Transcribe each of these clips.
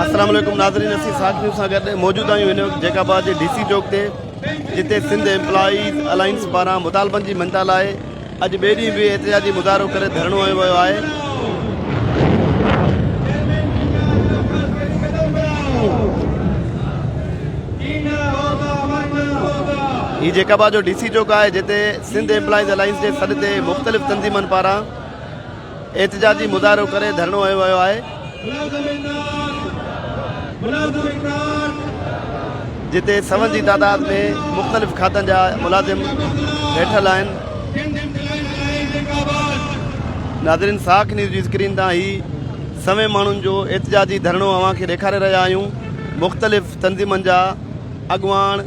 अस्सलाम वालेकुम नाज़रीन, असीं साख न्यूज़ सां गॾु मौजूद आहियूं हिन वक़्तु जैकाबाद जे DC चौक ते, जिते सिंध एम्प्लॉइज़ अलायंस पारां मुतालबनि जी मञता लाइ अॼु ॿिए ॾींहुं बि एहतिजाजी मुज़ाहिरो करे धरणो हयो वियो आहे। हीउ जैकाबाद जो DC चौक आहे, जिते सिंध एम्प्लॉइज़ अलायंस जे सॾ ते मुख़्तलिफ़ तंज़ीमनि पारां एहतिजाजी मुज़ाहिरो करे धरणो हयो वियो आहे, जिते 100 जी तादाद में मुख़्तलिफ़ खातनि जा मुलाज़िम वेठल आहिनि। नाज़रीन, साख न्यूज़ जी स्क्रीन तां ही समय माण्हुनि जो एहतिजाजी धरणो अव्हां खे ॾेखारे रहिया आहियूं। मुख़्तलिफ़ तंज़ीमनि जा अॻुवाण,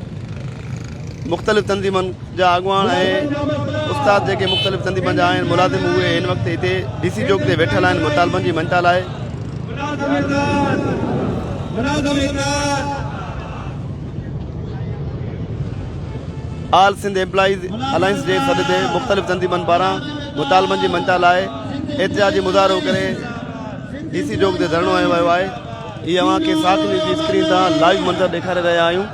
मुख़्तलिफ़ तंज़ीमनि जा अॻुवाण ऐं उस्ताद जेके मुख़्तलिफ़ तंज़ीमनि जा आहिनि, मुलाज़िम उहे हिन वक़्तु हिते DC चौक ते वेठल आहिनि मुतालबनि जी मञता लाइ। आल सिंध एम्प्लॉइज़ अलायंस जे सॾ ते मुख़्तलिफ़ तंज़ीमनि पारां मुतालबनि जी मञता लाइ एहतिजाजी मुज़ाहिरो करे DC चौक ते धरणो हयो वियो आहे। हीअ अव्हां खे साख न्यूज़ जी स्क्रीन तां लाइव मंज़र ॾेखारे रहिया आहियूं।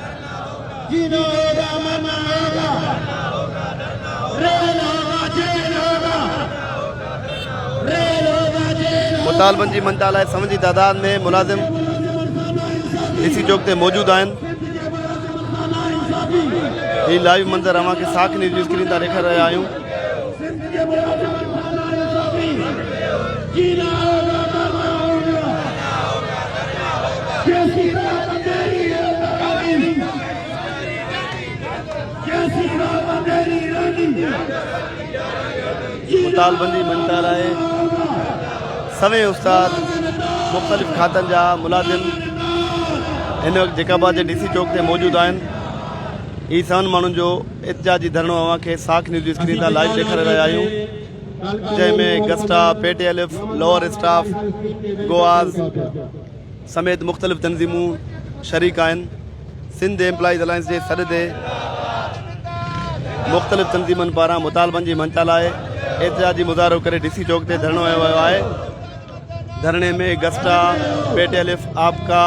मुतालबनि जी मञता लाइ 100 जी तादाद में मुलाज़िम DC चौक ते मौजूद आहिनि। हीउ लाइव मंज़र अव्हां खे साख न्यूज़ जी स्क्रीन तां ॾेखारे रहिया आहियूं। मुतालबनि जी मञता लाइ सवे उस्ताद मुख़्तलिफ़ खातनि जा मुलाज़िम हिन वक़्तु जैकाबाद जे DC चौक ते मौजूद आहिनि। हीउ 100 माण्हुनि जो एहतिजाजी धरणो अव्हां खे साख न्यूज़ जी स्क्रीन तां लाइव ॾेखारे रहिया आहियूं, जंहिंमें गस्टा, पेटे अलिफ, लोअर स्टाफ, गोआज़ समेत मुख़्तलिफ़ तंज़ीमूं शरीक आहिनि। सिंध एम्प्लॉइज़ अलायंस जे सॾ ते मुख़्तलिफ़ तंज़ीमनि पारां मुतालबनि जी मञता लाइ एहतिजाजी मुज़ाहिरो करे DC चौक ते धरणो हयो वियो आहे। धरणे में गस्टा, पेटे अलिफ, आपका,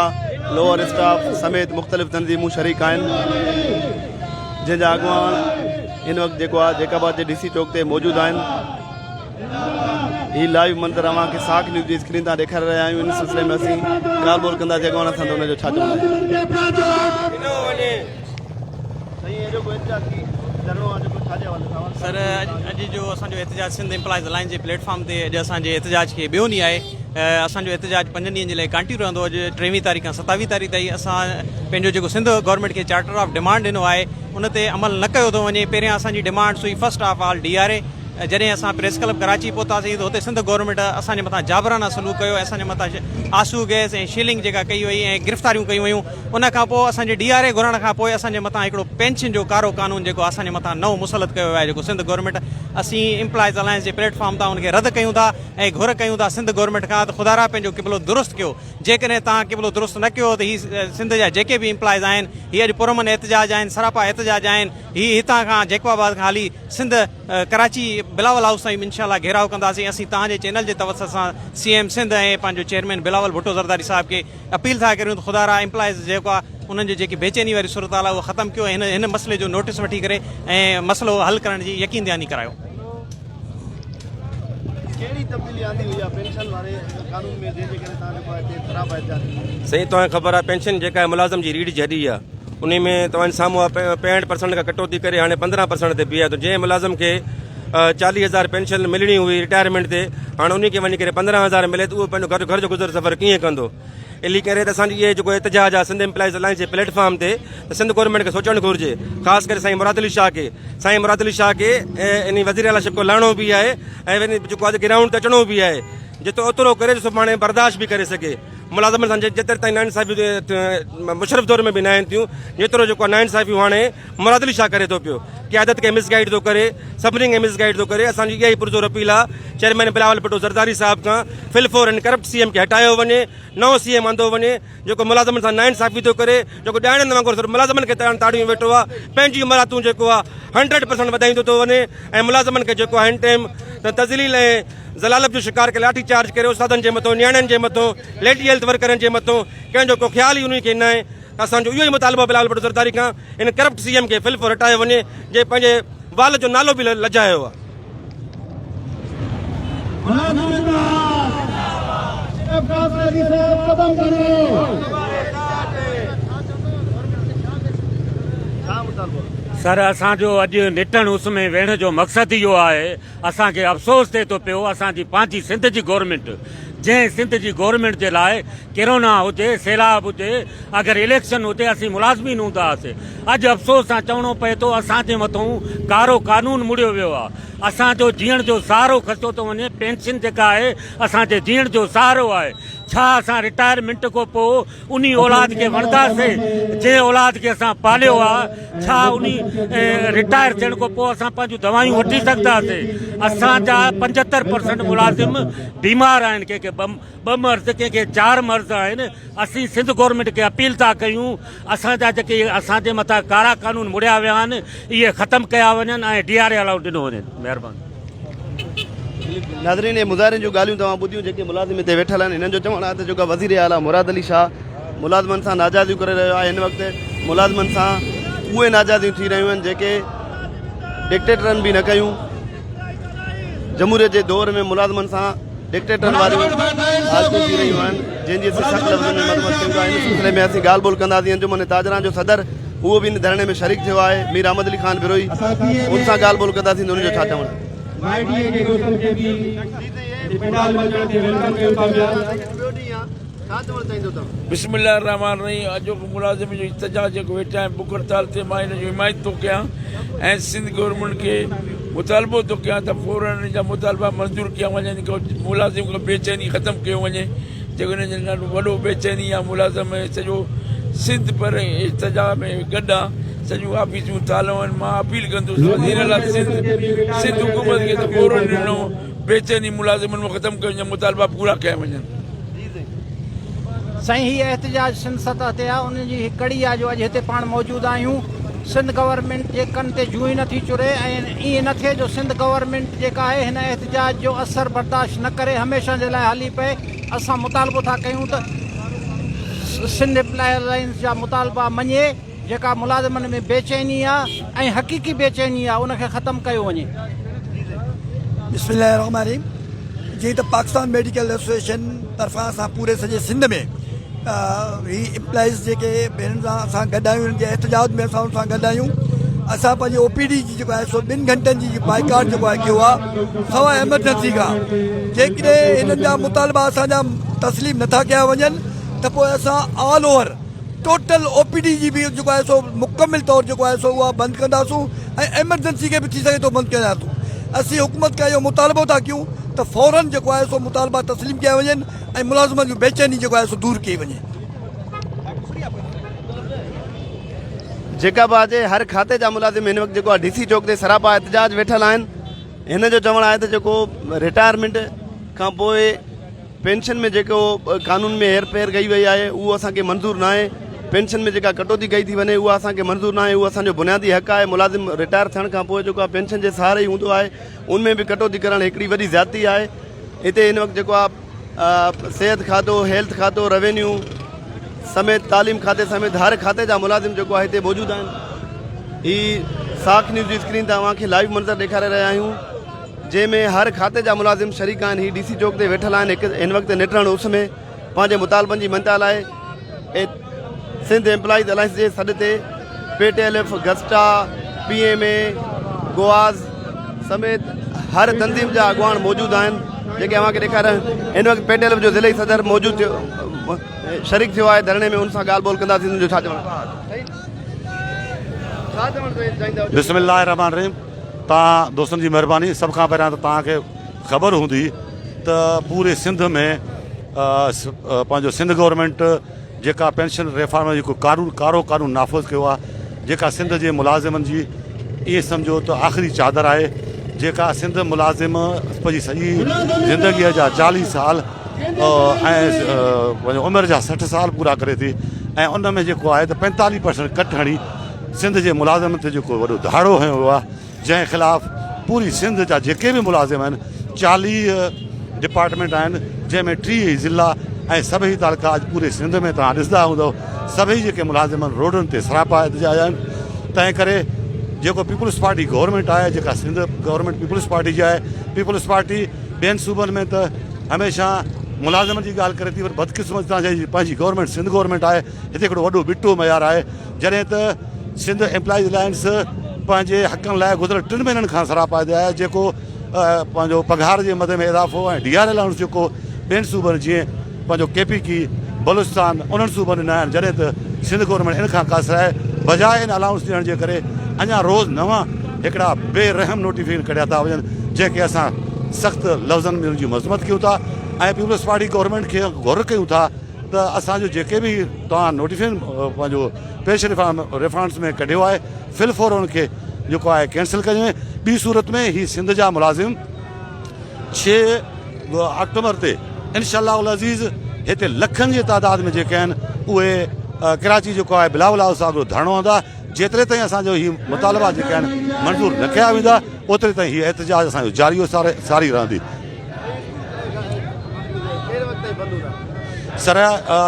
लोअर स्टाफ समेत मुख़्तलिफ़ तंज़ीमूं शरीक आहिनि, जंहिंजा अॻुवाण हिन वक़्तु जेको आहे जैकाबाद जे DC चौक ते मौजूद आहिनि। हीउ लाइव मंज़र अव्हां खे साख न्यूज़ जी स्क्रीन तां ॾेखारे रहिया आहियूं। इन सिलसिले में असीं ॻाल्हि ॿोल कंदासीं अॻुवाण सां, त हुनजो छा चवणो सर। अॼु जो असांजो एहतिजाज सिंध एम्प्लॉइज़ अलायंस जे प्लेटफॉर्म ते अॼु असांजे एहतिजाज खे ॿियो ॾींहुं आहे। असांजो एहतिजाज 5 ॾींहंनि जे लाइ कंटिन्यू रहंदो। अॼु 23 तारीख़ खां 27 तारीख़ ताईं असां पंहिंजो जेको सिंध गवर्नमेंट खे चार्टर ऑफ डिमांड ॾिनो आहे उन ते अमल न कयो थो वञे। पहिरियां असांजी डिमांड हुई फर्स्ट ऑफ ऑल DRA। जॾहिं असां प्रेस क्लब कराची पहुतासीं त हुते सिंध गवर्नमेंट असांजे मथां जाबराना सलूक कयो, असांजे मथां आंसू गैस ऐं शीलिंग जेका कई वई ऐं गिरफ़्तारियूं कयूं वयूं। उन खां पोइ असांजे DRA घुरण खां पोइ असांजे मथां हिकिड़ो पेंशन जो कारो कानून जेको असांजे मथां नओं मुसलत कयो वियो आहे, जेको सिंध गवर्नमेंट असीं एम्प्लॉइज़ अलायंस जे प्लेटफॉर्म तां उनखे रद्द कयूं था ऐं घुर कयूं था सिंध गवर्नमेंट खां त ख़ुदारा पंहिंजो क़िबलो दुरुस्त कयो। जेकॾहिं तव्हां क़िबलो दुरुस्त न कयो त हीअ सिंध जा जेके बि एम्प्लॉइज़ आहिनि हीअ अॼु पुरमन एहतिजाज आहिनि, सरापा एहतिजाज आहिनि। हीअ हितां खां जैकाबाद खां हली सिंध कराची बिलावल हाउस ताईं इंशाल्लाह घेराव कंदासीं। असीं तव्हांजे चैनल जे तवसत सां CM सिंध ऐं पंहिंजो चेयरमैन बिलावल भुट्टो ज़रदारी साहिब खे अपील था करियूं त ख़ुदारा एम्प्लॉइज़ जेको आहे उन्हनि जो जेकी बेचैनी वारी सूरत हाल आहे उहा ख़तमु कयो, हिन मसइले जो नोटिस वठी करे ऐं मसइलो हल करण जी यकीन दयानी करायो। सही तव्हांखे ख़बर आहे पेंशन जेका आहे मुलाज़िम जी रीढ़ जड़ी आहे, उन में तव्हांजे साम्हूं आहे 65% खां कटौती करे हाणे 15% ते बीहे थो। जंहिं मुलाज़िम खे 40,000 पेंशन मिलणी हुई रिटायरमेंट ते, हाणे उन खे वञी करे 15,000 मिले त उहो पंहिंजो घर जो गुज़र सफ़र कीअं कंदो। इन करे त असांजी इहे जेको एहतजाज आहे सिंध एम्प्लॉइज़ अलायंस जे प्लेटफॉर्म ते, त सिंध गवर्नमेंट खे सोचणु घुरिजे, ख़ासि करे साईं मुराद अली शाह खे इन वज़ीर आला शिको लहणो बि आहे ऐं वरी जेको आहे ग्राउंड ते अचिणो बि आहे, जेतिरो ओतिरो करे सुभाणे बर्दाश्त बि करे सघे। मुलाज़िमनि सां जेतिरे ताईं नाइंसाफ़ियूं मुशरफ दौर में बि न आहिनि थियूं, जेतिरो जेको आहे नाइंसाफ़ियूं हाणे मुराद अली शाह करे थो पियो, क़यादत खे मिसगाइड थो करे, सभिनी खे मिसगाइड थो करे। असांजी इहा ई पुरज़ोर अपील आहे चेयरमैन बिलावल भुट्टो ज़रदारी साहिब खां फिलफोर एंड करप्ट CM खे हटायो वञे, नओं CM आंदो वञे जेको मुलाज़िमनि सां नाइंसाफ़ी थो करे, जेको ॾाणनि वांगुरु मुलाज़िमनि खे ताड़ियूं वेठो आहे, पंहिंजी मरातूं जेको आहे 100% वधाईंदो थो वञे ऐं मुलाज़िमनि खे जेको आहे हिन टाइम तज़लील ऐं ज़लालत जो शिकार के लाठी चार्ज करे उस्तादनि जे मथां, नियाणियुनि जे मथां, लेडी हेल्थ वर्करनि जे मथां कंहिंजो को ख़्यालु ई उन खे न आहे। असांजो इहो ई मुतालबो बिलावल भुट्टो ज़रदारी खां इन करप्ट CM खे फिलफोर हटायो वञे, जे पंहिंजे वाल जो नालो बि लॼायो आहे। सर असांजो अॼु निटण उस में वेहण जो मक़सदु इहो आहे, असांखे अफ़सोस थिए थो पियो असांजी पंहिंजी सिंध जी गवर्नमेंट, जंहिं सिंध जी गवर्नमेंट जे लाइ कोरोना हुजे, सैलाब हुजे, अगरि इलेक्शन हुजे, असीं मुलाज़िमीन हूंदा हुआसीं। अॼु अफ़सोस सां चवणो पए थो असांजे मथां कारो कानून मुड़ियो वियो आहे, असांजो जीअण जो सहारो खसियो थो वञे। पेंशन जेका आहे असांजे जीअण जो सहारो आहे। छा असां रिटायरमेंट खां पोइ उन औलाद खे वणंदासीं जंहिं औलाद खे असां पालियो आहे? छा उन रिटायर थियण खां पोइ असां पंहिंजूं दवायूं वठी सघंदासीं? असांजा 75% मुलाज़िम बीमार आहिनि, कंहिंखे ॿ मर्ज़, कंहिंखे 4 मर्ज़ आहिनि। असीं सिंध गवर्नमेंट खे अपील था कयूं असांजा जेके असांजे मथां कारा कानून मुड़िया विया आहिनि इहे ख़तमु कया वञनि ऐं DRA अलाउ ॾिनो वञे। महिरबानी। नाज़रीन, ये मुज़ाहिरनि जूं ॻाल्हियूं तव्हां ॿुधियूं जेके मुलाज़िम हिते वेठल आहिनि। हिननि जो चवणु आहे त जेका वज़ीर आला मुराद अली शाह मुलाज़िमनि सां नाजादियूं करे रहियो आहे। हिन वक़्तु मुलाज़िमनि सां उहे नाजादियूं थी रहियूं आहिनि जेके डिक्टेटरनि बि न कयूं। जमहूरियत जे दौर में मुलाज़िमनि सां डिक्टेटरनि वारियूं हालतूं थी रहियूं आहिनि, जंहिंजी असीं सख़्तु लफ़्ज़नि में मज़म्मत कयूं था। इन सिलसिले में असीं ॻाल्हि ॿोल कंदासीं। अंजुमन ताजरान जो सदर उहो बि इन धरणे में शरीक थियो आहे, मीर अहमद अली ख़ान बिरोई, उन सां ॻाल्हि ॿोल कंदासीं त उनजो छा चवणु आहे। बिस्मिल्लाह रहमान रहीम। अॼु मुलाज़िम जो इhtजाज जेको वेठा आहिनि बुख हड़ताल ते, मां हिन जो हिमायत थो कयां ऐं सिंध गवर्नमेंट खे मुतालबो थो कयां त फौरन जा मुतालबा मंज़ूर कया वञनि, मुलाज़िम खां बेचैनी ख़तमु कयो वञे। जेको हिन जो ॾाढो वॾो बेचैनी आहे, मुलाज़िम सॼो सिंध पर इhtजाज में गॾु आहे, सॼियूं ऑफिसूं तालूं आहिनि। मां अपील कंदुसि वज़ीर आला सिंध हुकूमत खे त फौरन ॾिनो बेचैनी मुलाज़िमनि में ख़तमु कयो, मुतालबा पूरा कया वञनि। साईं, हीअ एहतजाज सिंध सतह ते आहे, उनजी हिकु कड़ी आहे जो अॼु हिते पाण मौजूदु आहियूं। सिंध गवर्नमेंट जे कन ते जूं ई नथी चुरे ऐं ईअं न थिए जो सिंध गवर्नमेंट जेका आहे हिन एहतजाज जो असर बर्दाश्त न करे हमेशह जे लाइ हली पए। असां मुतालबो था कयूं त सिंध एम्प्लॉइज़ जा मुतालबा मञे, जेका मुलाज़िमनि में बेचैनी आहे ऐं हक़ीक़ी बेचैनी आहे उनखे ख़तमु कयो वञे। बिस्मिल्लाहिर्रहमानिर्रहीम। जीअं त पाकिस्तान मेडिकल एसोसिएशन तरफ़ां असां पूरे सॼे सिंध में ही एम्प्लॉइज़ जेके भेण सां असां गॾु आहियूं, हिन जे एहतजाज में असां उन सां गॾु आहियूं। असां पंहिंजी OPD जी जेको आहे सो 2 घंटनि जी बाइकाट जेको आहे कयो आहे सवाइ एमरजेंसी खां। जेकॾहिं हिननि जा मुतालबा असांजा तस्लीम नथा कया वञनि त पोइ असां ऑल ओवर टोटल OPD जी बि जेको आहे सो मुकमिल तौरु जेको आहे सो उहा बंदि कंदासूं ऐं एमरजेंसी खे बि थी सघे थो बंदि कंदासूं। असीं हुकूमत खां इहो मुतालबो था कयूं त फौरन जेको आहे सो मुतालबा तस्लीम कया वञनि ऐं मुलाज़िमनि जूं बेचैनी जेको आहे सो दूर कई वञे। जेका बि आहे हर खाते जा मुलाज़िम हिन वक़्तु जेको आहे DC चौक ते सरापा एहतजाज वेठल आहिनि। हिन जो चवणु आहे त जेको रिटायरमेंट खां पोइ पेंशन में जेको कानून में हेर फेर कई वई आहे उहो असांखे मंज़ूरु न आहे। पेंशन में जेका कटौती कई थी वञे उहा असांखे मंज़ूरु न आहे। उहो असांजो बुनियादी हक़ आहे। मुलाज़िम रिटायर थियण खां पोइ जेको आहे पेंशन जे सहारे ई हूंदो आहे, उनमें बि कटौती करणु हिकिड़ी वॾी ज़्यादती आहे। हिते हिन वक़्तु जेको आहे सिहत खातो, हेल्थ खातो, रेवेन्यू समेत, तालीम खाते समेत हर खाते जा मुलाज़िम जेको आहे हिते मौजूदु आहिनि। ही साख न्यूज़ जी स्क्रीन ते तव्हांखे लाइव मंज़र ॾेखारे रहिया आहियूं, जंहिंमें हर खाते जा मुलाज़िम शरीक आहिनि। ही DC चौक ते वेठल आहिनि हिन वक़्तु निटण उस में पंहिंजे मुतालबनि जी मंता लाइ। सिंध एम्प्लॉइज़ अलायंस जे सॾ ते PTLF गस्टा PMA गोआज़ समेत हर तंज़ीम जा अॻुवान मौजूदु आहिनि जेके अव्हांखे ॾेखारिया। हिन वक़्तु PTLF जो ज़िले सदर मौजूदु थियो शरीक थियो आहे धरणे में, उन सां ॻाल्हि ॿोल कंदासीं। उनजो छा चवणु बिस्मिल्लाहिर्रहमानिर्रहीम। तव्हां दोस्तनि जी महिरबानी। सभ खां पहिरियां त तव्हांखे ख़बर हूंदी त पूरे सिंध में पंहिंजो सिंध गवर्नमेंट जेका पेंशन रिफॉर्म जेको कारो कानून नाफ़ुज़ कयो आहे, जेका सिंध जे मुलाज़िमनि जी ईअं सम्झो त आख़िरी चादर आहे, जेका सिंध मुलाज़िम पंहिंजी सॼी ज़िंदगीअ जा 40 साल ऐं उमिरि जा 60 साल पूरा करे थी, ऐं उन में जेको आहे त 45% कट हणी सिंध जे मुलाज़िम ते जेको वॾो दहाड़ो हयो वियो आहे, जंहिं ख़िलाफ़ु पूरी सिंध जा जेके बि मुलाज़िम आहिनि, 40 डिपार्टमेंट आहिनि, जंहिंमें 30 ज़िला ऐं सभई तालुका अॼु पूरे सिंध में तव्हां ॾिसंदा हूंदव सभई जेके मुलाज़िम रोडनि ते सरापा एहतिजाज आहिनि। तंहिं करे जेको पीपुल्स पार्टी गवर्नमेंट आहे, जेका सिंध गवर्नमेंट पीपुल्स पार्टी जी आहे, पीपुल्स पार्टी ॿियनि सूबनि में त हमेशह मुलाज़िमनि जी ॻाल्हि करे थी, पर बदकिस्मती सां पंहिंजी गवर्नमेंट सिंध गवर्नमेंट आहे, हिते हिकिड़ो वॾो बिटो मयार आहे। जॾहिं त सिंध एम्प्लॉइज़ अलायंस पंहिंजे हक़नि लाइ गुज़िरियल 3 महीननि खां सरापा आहे, जेको पंहिंजो पघार जे मदे में इज़ाफ़ो ऐं DR अलाउंस जेको ॿियनि सूबनि जीअं पंहिंजो KPK बलूचिस्तान उन्हनि सूबनि न आहिनि, जॾहिं त सिंध गवर्नमेंट इन खां कासर आहे। बजाए इन अलाउंस ॾियण जे करे अञा रोज़ नवां हिकिड़ा बेरहम नोटिफिकेशन कढिया था वञनि, जंहिंखे असां सख़्तु लफ़्ज़नि में उनजी मज़म्मत कयूं था ऐं पीपुल्स पार्टी गवर्नमेंट खे गौर कयूं था त असांजो जेके बि तव्हां नोटिफिकेशन पंहिंजो पेंशन रिफॉर्म्स में कढियो आहे, फिलफोर उनखे जेको आहे कैंसिल कजे। ॿी सूरत में ही सिंध जा मुलाज़िम 6 अक्टूबर ते इंशाअल्लाह अज़ीज़ हिते लखनि जे तादाद में जेके आहिनि उहे कराची जेको आहे बिलावल हाउस सां धरणो हूंदा। जेतिरे ताईं असांजो ही मुतालबा जेके आहिनि मंज़ूर न कया वेंदा, ओतिरे ताईं हीअ एहतिजाज असांजो जारी सारी रहंदी। सर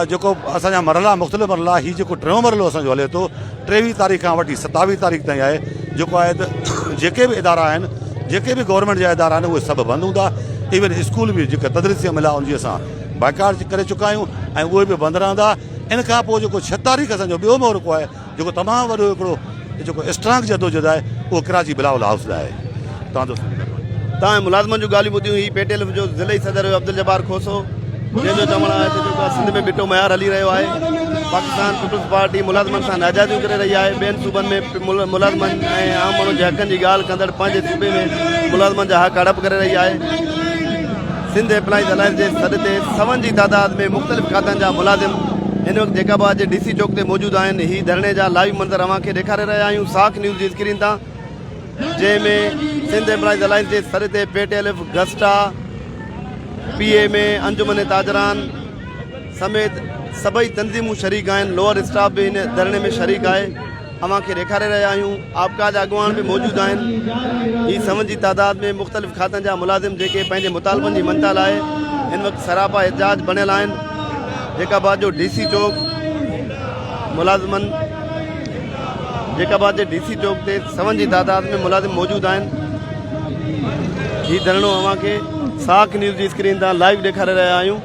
जेको असांजा मरला मुख़्तलिफ़ मरला, हीउ जेको टियों मरलो असांजो हले थो 23 तारीख़ खां वठी 27 तारीख़ ताईं आहे, जेको आहे त जेके बि इदारा आहिनि, जेके बि गवर्नमेंट जा इदारा आहिनि, उहे सभु बंदि हूंदा। इवन स्कूल बि जेका तदरीसी अमल आहे उनजी असां बाइकाट करे चुका आहियूं ऐं उहे बि बंदि रहंदा। इन खां पोइ जेको 6 तारीख़ असांजो ॿियो मौक़ो आहे, जेको तमामु वॾो हिकिड़ो जेको स्ट्रांग जदोजहद आहे, उहो कराची बिलावल हाउस लाइ आहे। तव्हां मुलाज़िमनि जूं ॻाल्हियूं ॿुधियूं। ही PTLF जो ज़िले सदर अब्दुल जब्बार खोसो, जंहिंजो चवणु आहे त जेको सिंध में बिटो मयार हली रहियो आहे। पाकिस्तान पीपुल्स पार्टी मुलाज़िमनि सां नाजादियूं करे रही आहे। ॿियनि सूबनि में मुलाज़िमनि ऐं आम माण्हुनि जे हक़नि जी ॻाल्हि कंदड़ पंहिंजे सूबे में मुलाज़िमनि जा हक़ हड़प करे रही आहे। सिंध एम्प्लॉइज़ अलायंस जे सॾ ते 7 जी तादाद में मुख़्तलिफ़ खातनि जा मुलाज़िम हिन वक़्तु जेकाबाद जे DC चौक ते मौजूदु आहिनि। ही धरणे जा लाइव मंज़र अव्हांखे ॾेखारे रहिया आहियूं साख न्यूज़ जी स्क्रीन तां, जंहिंमें सिंध एम्प्लॉइज़ अलायंस जे सॾ ते PTLF गस्टा PMA अंजुमन ताजरान समेत सभई तंज़ीमूं शरीक आहिनि। लोअर स्टाफ बि हिन धरणे में शरीक आहे, अव्हांखे ॾेखारे रहिया आहियूं। आपका जा अॻुवान बि मौजूदु आहिनि। ही 7 जी तादाद में मुख़्तलिफ़ खातनि जा मुलाज़िम जेके पंहिंजे मुतालबनि जी मनता लाइ हिन वक़्तु सरापा एहतिजाज बणियल आहिनि। जेकाबाद जो DC चौक मुलाज़िमनि जेकाबाद जे DC चौक ते 7 जी तादाद में मुलाज़िम मौजूदु आहिनि। ही धरणो अव्हांखे साख न्यूज़ जी स्क्रीन तां लाइव ॾेखारे रहिया आहियूं।